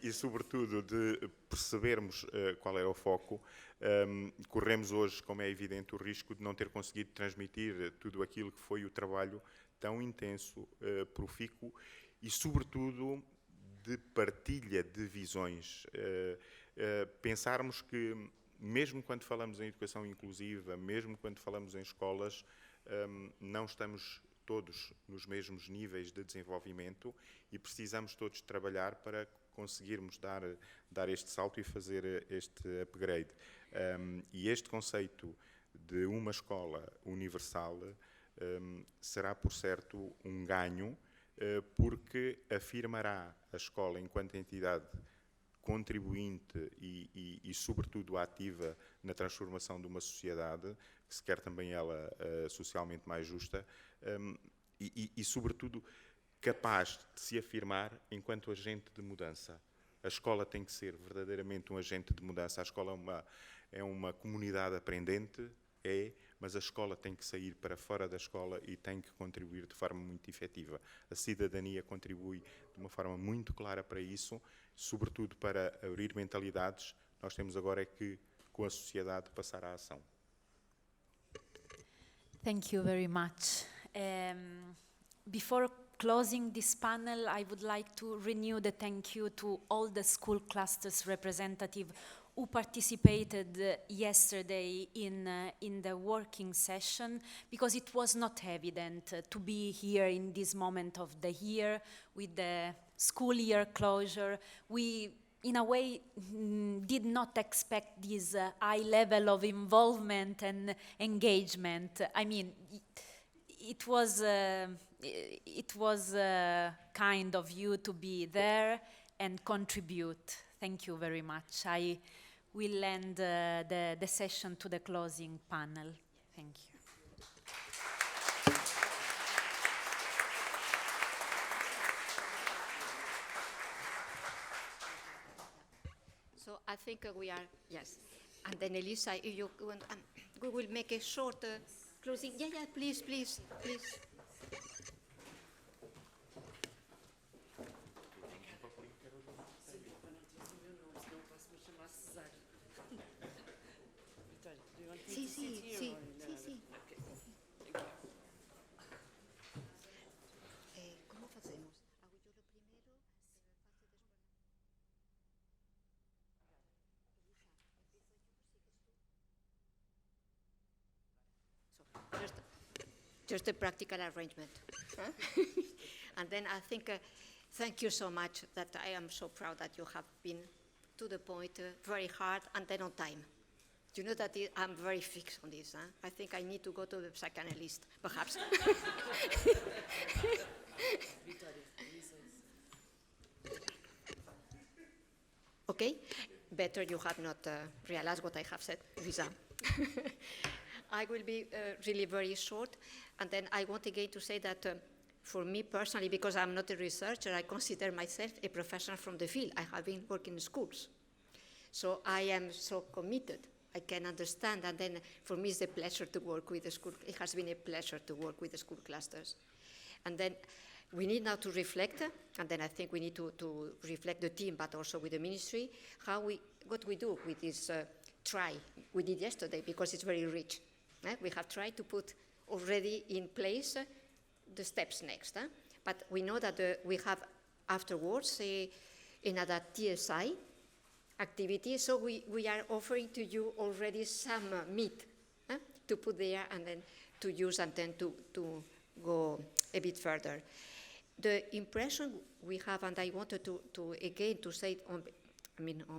e sobretudo de percebermos qual era o foco. Corremos hoje, como é evidente, o risco de não ter conseguido transmitir tudo aquilo que foi o trabalho tão intenso, profícuo e, sobretudo, de partilha de visões. Pensarmos que, mesmo quando falamos em educação inclusiva, mesmo quando falamos em escolas, não estamos todos nos mesmos níveis de desenvolvimento e precisamos todos trabalhar para conseguirmos dar este salto e fazer este upgrade. E este conceito de uma escola universal será, por certo, um ganho, porque afirmará a escola enquanto entidade contribuinte e, sobretudo, ativa na transformação de uma sociedade, que se quer também ela socialmente mais justa, e, sobretudo, capaz de se afirmar enquanto agente de mudança. A escola tem que ser verdadeiramente um agente de mudança. A escola é uma comunidade aprendente, mas a escola tem que sair para fora da escola e tem que contribuir de forma muito efetiva. A cidadania contribui de uma forma muito clara para isso, sobretudo para abrir mentalidades. Nós temos agora é que, com a sociedade, passar à ação. Thank you very much. Before closing this panel, I would like to renew the thank you to all the school clusters representatives who participated yesterday in the working session, because it was not evident to be here in this moment of the year with the school year closure. We, in a way, did not expect this high level of involvement and engagement. I mean, it was kind of you to be there and contribute. Thank you very much. I will end the session to the closing panel. Thank you. So I think we are, yes. And then Elisa, if you want, we will make a short closing. Yeah, please. Sí. ¿Cómo hacemos? ¿Hago yo lo primero? Just a practical arrangement. And then I think, thank you so much, that I am so proud that you have been to the point, very hard, and then on time. You know that I'm very fixed on this. I think I need to go to the psychoanalyst, perhaps. Okay, better you have not realized what I have said, Lisa. I will be really very short, and then I want again to say that for me personally, because I'm not a researcher, I consider myself a professional from the field. I have been working in schools. So I am so committed. I can understand, and then for me it's a pleasure to work with the school. It has been a pleasure to work with the school clusters. And then we need now to reflect, and then I think we need to reflect the team, but also with the ministry, what we do with this try we did yesterday, because it's very rich. We have tried to put already in place the steps next. But we know that we have afterwards another TSI activity, so we are offering to you already some meat to put there and then to use and then to go a bit further. The impression we have, and I wanted to again to say on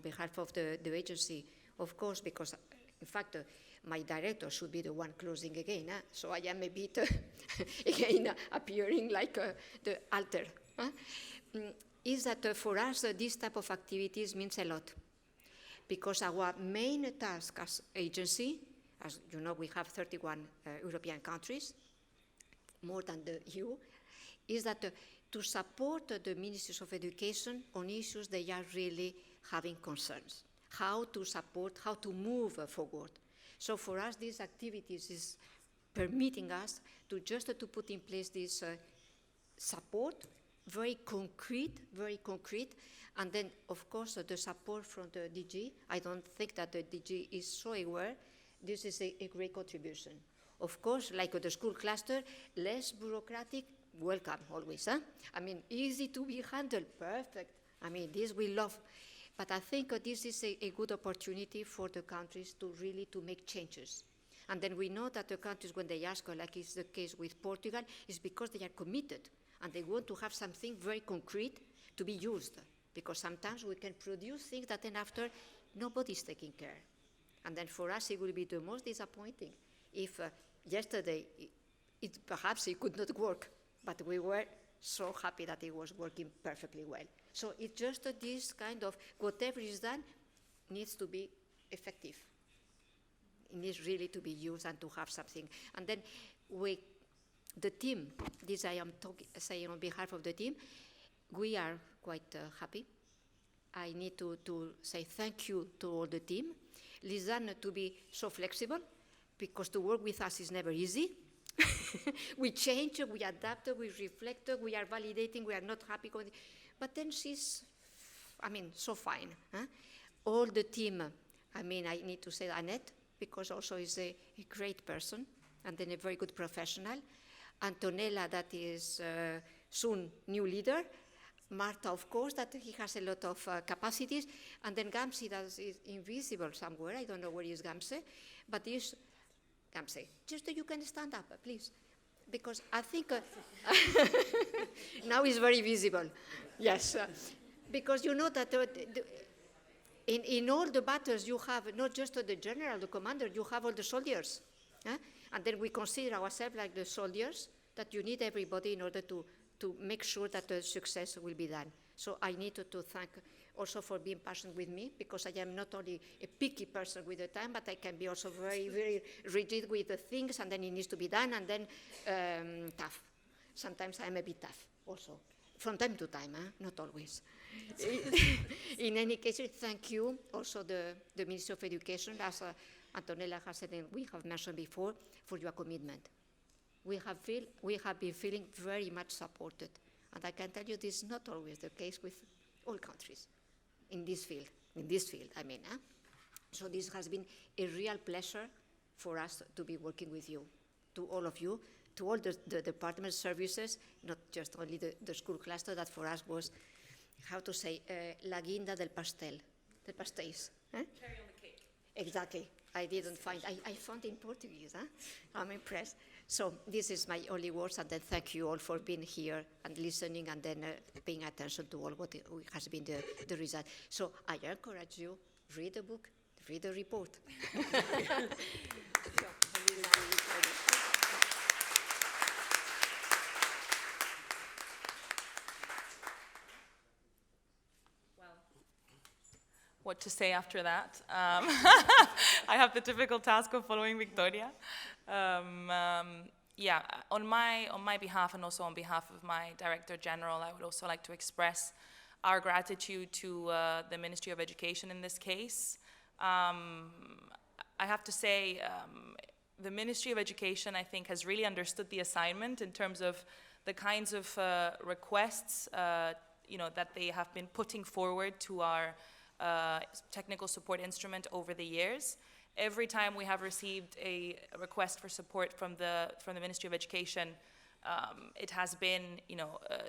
behalf of the agency, of course, because in fact my director should be the one closing again, so I am a bit again appearing like the alter. Is that for us this type of activities means a lot, because our main task as agency, as you know, we have 31 European countries, more than the EU, is that to support the ministries of education on issues they are really having concerns, how to support, how to move forward. So for us, these activities is permitting us to just to put in place this support, very concrete, and then, of course, the support from the DG. I don't think that the DG is so aware. This is a great contribution. Of course, like the school cluster, less bureaucratic, welcome always. I mean, easy to be handled, perfect. I mean, this we love. But I think this is a good opportunity for the countries to really to make changes. And then we know that the countries, when they ask, like is the case with Portugal, is because they are committed and they want to have something very concrete to be used. Because sometimes we can produce things that then after nobody's taking care. And then for us it will be the most disappointing if yesterday perhaps it could not work, but we were so happy that it was working perfectly well. So it's just this kind of, whatever is done needs to be effective. It needs really to be used and to have something. And then the team, this I am saying on behalf of the team, we are quite happy. I need to say thank you to all the team. Lisanne to be so flexible, because to work with us is never easy. We change, we adapt, we reflect, we are validating, we are not happy. But then she's, so fine. Huh? All the team, I need to say Annette, because also is a great person, and then a very good professional. Antonella, that is soon new leader. Marta, of course, that he has a lot of capacities. And then Gamse, that is invisible somewhere. I don't know where is Gamse, but is Gamse. Just you can stand up, please. Because I think now it's very visible. Yes. Because you know that in all the battles you have not just the general, the commander, you have all the soldiers. And then we consider ourselves like the soldiers, that you need everybody in order to make sure that the success will be done. So I need to thank also for being patient with me, because I am not only a picky person with the time, but I can be also very, very rigid with the things, and then it needs to be done, and then tough. Sometimes I'm a bit tough also, from time to time, not always. In any case, thank you also the Ministry of Education, as Antonella has said and we have mentioned before, for your commitment. We have been feeling very much supported. And I can tell you this is not always the case with all countries in this field, So this has been a real pleasure for us to be working with you, to all of you, to all the department services, not just only the school cluster, that for us was, how to say, la guinda del pastel, the pastéis. Cherry on the cake. Exactly. I didn't find, I found in Portuguese, I'm impressed. So this is my only words, and then thank you all for being here and listening, and then paying attention to all what has been the result. So I encourage you, read the book, read the report. What to say after that? I have the difficult task of following Victoria. Yeah, on my behalf, and also on behalf of my Director General, I would also like to express our gratitude to the Ministry of Education in this case. I have to say, the Ministry of Education, I think, has really understood the assignment in terms of the kinds of requests that they have been putting forward to our technical support instrument over the years. Every time we have received a request for support from the Ministry of Education, it has been,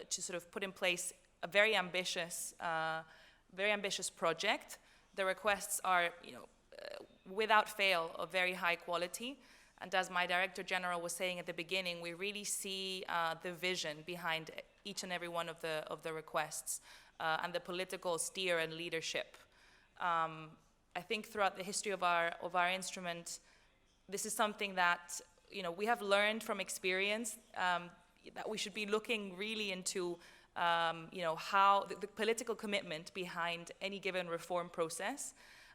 to sort of put in place a very ambitious project. The requests are, without fail, of very high quality. And as my Director General was saying at the beginning, we really see the vision behind each and every one of the requests. And the political steer and leadership. I think throughout the history of our instrument, this is something that we have learned from experience, that we should be looking really into how the political commitment behind any given reform process,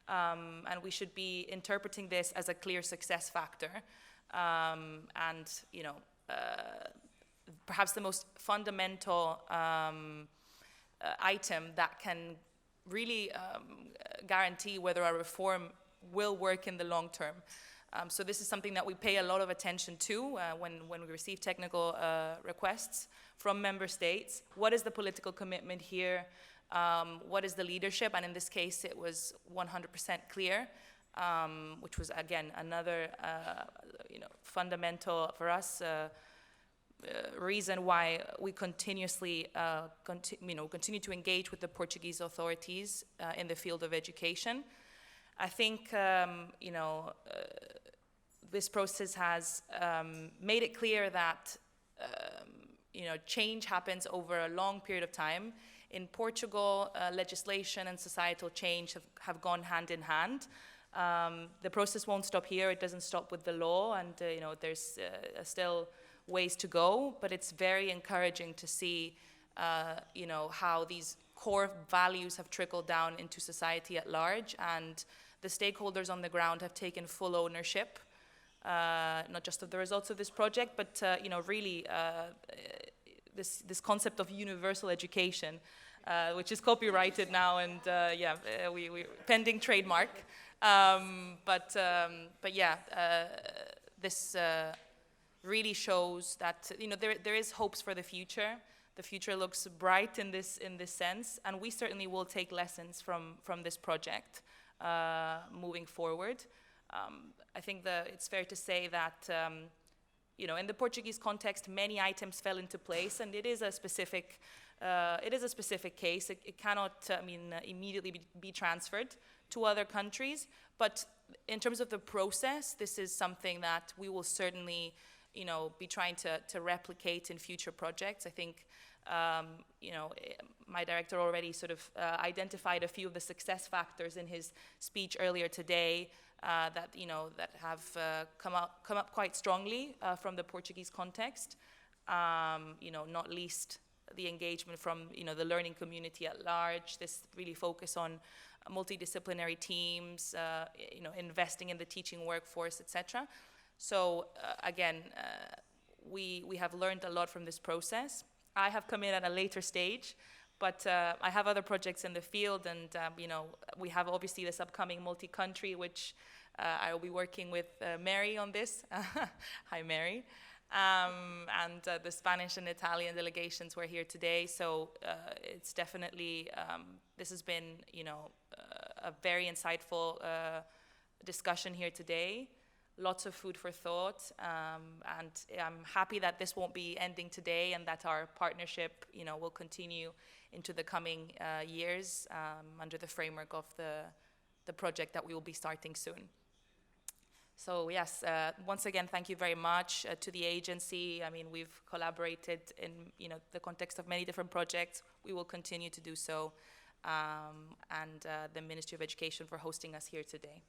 and we should be interpreting this as a clear success factor, and perhaps the most fundamental item that can really guarantee whether our reform will work in the long term. So this is something that we pay a lot of attention to when we receive technical requests from member states. What is the political commitment here? What is the leadership? And in this case, it was 100% clear, which was, again, another fundamental for us reason why we continuously continue to engage with the Portuguese authorities in the field of education. I think this process has made it clear that change happens over a long period of time. In Portugal, legislation and societal change have gone hand in hand. The process won't stop here. It doesn't stop with the law, and there's still ways to go, but it's very encouraging to see, you know, how these core values have trickled down into society at large, and the stakeholders on the ground have taken full ownership, not just of the results of this project, but you know, really this concept of universal education, which is copyrighted now, and we pending trademark. But yeah, this really shows that, you know, there is hopes for the future. The future looks bright in this sense, and we certainly will take lessons from this project moving forward. I think it's fair to say that you know, in the Portuguese context, many items fell into place, and it is a specific case. It cannot, immediately be transferred to other countries. But in terms of the process, this is something that we will certainly, you know, be trying to replicate in future projects. I think, you know, my director already sort of identified a few of the success factors in his speech earlier today that, you know, that have come up quite strongly from the Portuguese context. You know, not least the engagement from, you know, the learning community at large. This really focus on multidisciplinary teams, you know, investing in the teaching workforce, etc. So again, we have learned a lot from this process. I have come in at a later stage, but I have other projects in the field, and you know, we have obviously this upcoming multi-country, which I will be working with Mary on this. Hi, Mary. And the Spanish and Italian delegations were here today, so it's definitely, this has been, you know, a very insightful discussion here today. Lots of food for thought, and I'm happy that this won't be ending today, and that our partnership, you know, will continue into the coming years under the framework of the project that we will be starting soon. So yes, once again, thank you very much to the agency. I mean, we've collaborated in, you know, the context of many different projects. We will continue to do so, and the Ministry of Education for hosting us here today.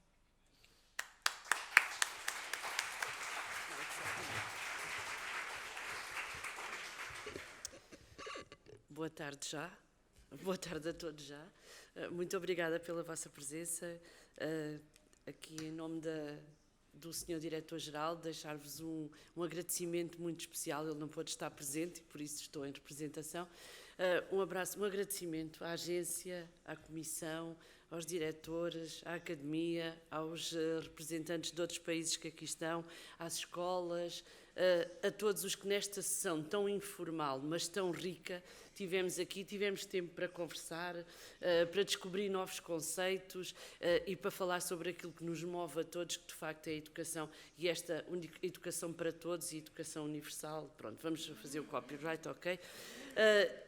Boa tarde já. Boa tarde a todos já. Muito obrigada pela vossa presença. Aqui em nome do Sr. Diretor-Geral, deixar-vos um agradecimento muito especial. Ele não pôde estar presente e por isso estou em representação. Um abraço, um agradecimento à agência, à Comissão, aos diretores, à Academia, aos representantes de outros países que aqui estão, às escolas, a todos os que nesta sessão tão informal, mas tão rica, tivemos aqui, tivemos tempo para conversar, para descobrir novos conceitos e para falar sobre aquilo que nos move a todos, que de facto é a educação, e esta educação para todos e educação universal. Pronto, vamos fazer o copyright, ok?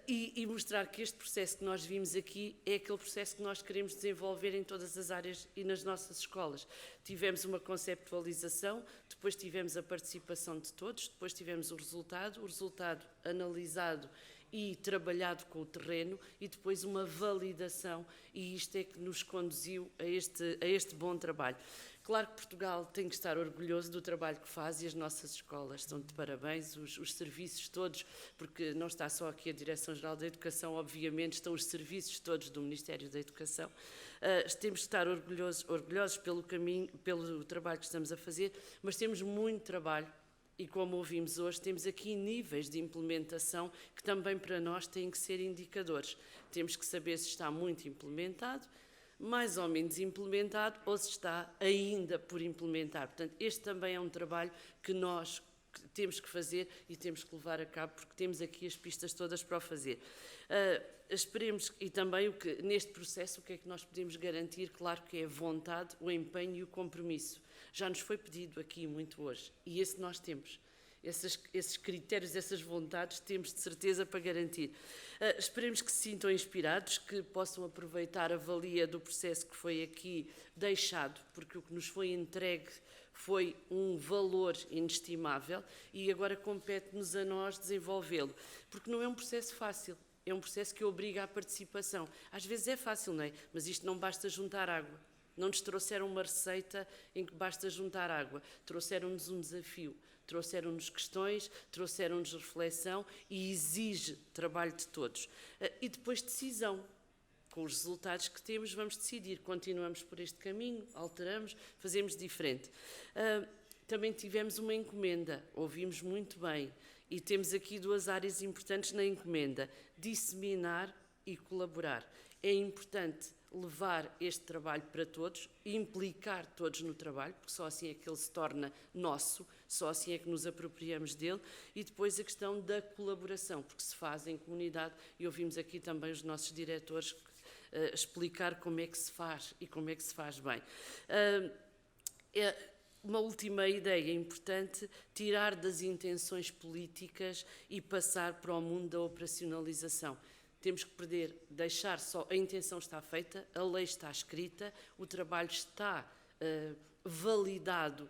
E mostrar que este processo que nós vimos aqui é aquele processo que nós queremos desenvolver em todas as áreas e nas nossas escolas. Tivemos uma conceptualização, depois tivemos a participação de todos, depois tivemos o resultado analisado e trabalhado com o terreno, e depois uma validação, e isto é que nos conduziu a este bom trabalho. Claro que Portugal tem que estar orgulhoso do trabalho que faz, e as nossas escolas estão de parabéns, os serviços todos, porque não está só aqui a Direção-Geral da Educação, obviamente estão os serviços todos do Ministério da Educação. Temos que estar orgulhosos pelo caminho, pelo trabalho que estamos a fazer, mas temos muito trabalho. E como ouvimos hoje, temos aqui níveis de implementação que também para nós têm que ser indicadores. Temos que saber se está muito implementado, mais ou menos implementado, ou se está ainda por implementar. Portanto, este também é um trabalho que nós temos que fazer e temos que levar a cabo, porque temos aqui as pistas todas para o fazer. Esperemos, e também neste processo, o que é que nós podemos garantir? Claro que é a vontade, o empenho e o compromisso. Já nos foi pedido aqui muito hoje, e esse nós temos. Esses critérios, essas vontades, temos de certeza para garantir. Esperemos que se sintam inspirados, que possam aproveitar a valia do processo que foi aqui deixado, porque o que nos foi entregue foi um valor inestimável e agora compete-nos a nós desenvolvê-lo, porque não é um processo fácil. É um processo que obriga à participação. Às vezes é fácil, não é? Mas isto não basta juntar água. Não nos trouxeram uma receita em que basta juntar água. Trouxeram-nos um desafio. trouxeram-nos questões, trouxeram-nos reflexão e exige trabalho de todos. E depois decisão. Com os resultados que temos, vamos decidir. Continuamos por este caminho, alteramos, fazemos diferente. Também tivemos uma encomenda, ouvimos muito bem, e temos aqui 2 áreas importantes na encomenda: disseminar e colaborar. É importante levar este trabalho para todos, implicar todos no trabalho, porque só assim é que ele se torna nosso, só assim é que nos apropriamos dele, e depois a questão da colaboração, porque se faz em comunidade, e ouvimos aqui também os nossos diretores explicar como é que se faz e como é que se faz bem. Uma última ideia importante: tirar das intenções políticas e passar para o mundo da operacionalização. Temos que deixar só, a intenção está feita, a lei está escrita, o trabalho está validado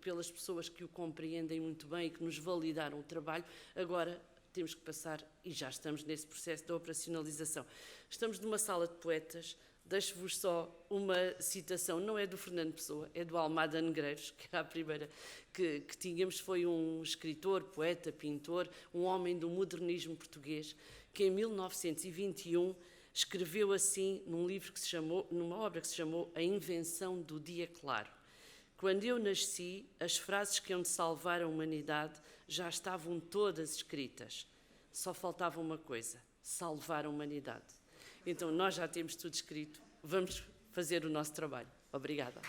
pelas pessoas que o compreendem muito bem e que nos validaram o trabalho. Agora temos que passar, e já estamos nesse processo da operacionalização. Estamos numa sala de poetas. Deixo-vos só uma citação, não é do Fernando Pessoa, é do Almada Negreiros, que era a primeira que tínhamos. Foi um escritor, poeta, pintor, um homem do modernismo português, que em 1921 escreveu assim numa obra que se chamou A Invenção do Dia Claro: quando eu nasci, as frases que hão de salvar a humanidade já estavam todas escritas. Só faltava uma coisa: salvar a humanidade. Então, nós já temos tudo escrito, vamos fazer o nosso trabalho. Obrigada.